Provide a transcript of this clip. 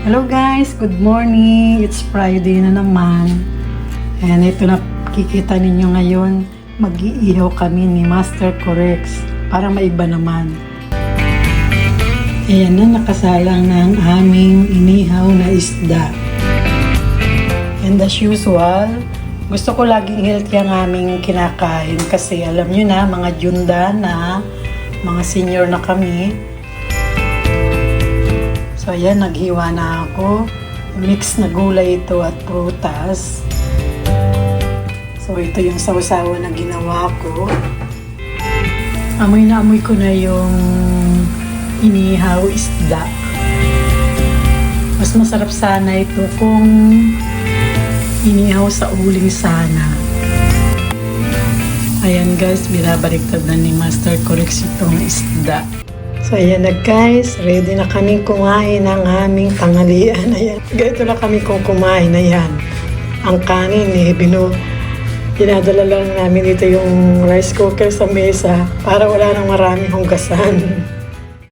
Hello guys, good morning. It's Friday na naman. And ito na kikita ninyo ngayon, mag-iihaw kami ni Master Corex para maiba naman. Ayan na, nakasalang na ang aming inihaw na isda. And as usual, gusto ko laging healthy ang aming kinakain kasi alam nyo na, mga junda na, mga senior na kami. So ayan, naghiwa na ako. Mix na gulay ito at prutas. So ito yung sausawa na ginawa ko. Amoy na amoy ko na yung inihaw isda. Mas masarap sana ito kung inihaw sa uling sana. Ayan guys, binabaliktad na ni Master Corex itong isda. So ayan na guys, ready na kaming kumain ng aming tanghalian. Ayan, ganito na kami kung kumain. Ayan, ang kanin dinadala lang namin dito yung rice cooker sa mesa para wala nang maraming hugasan.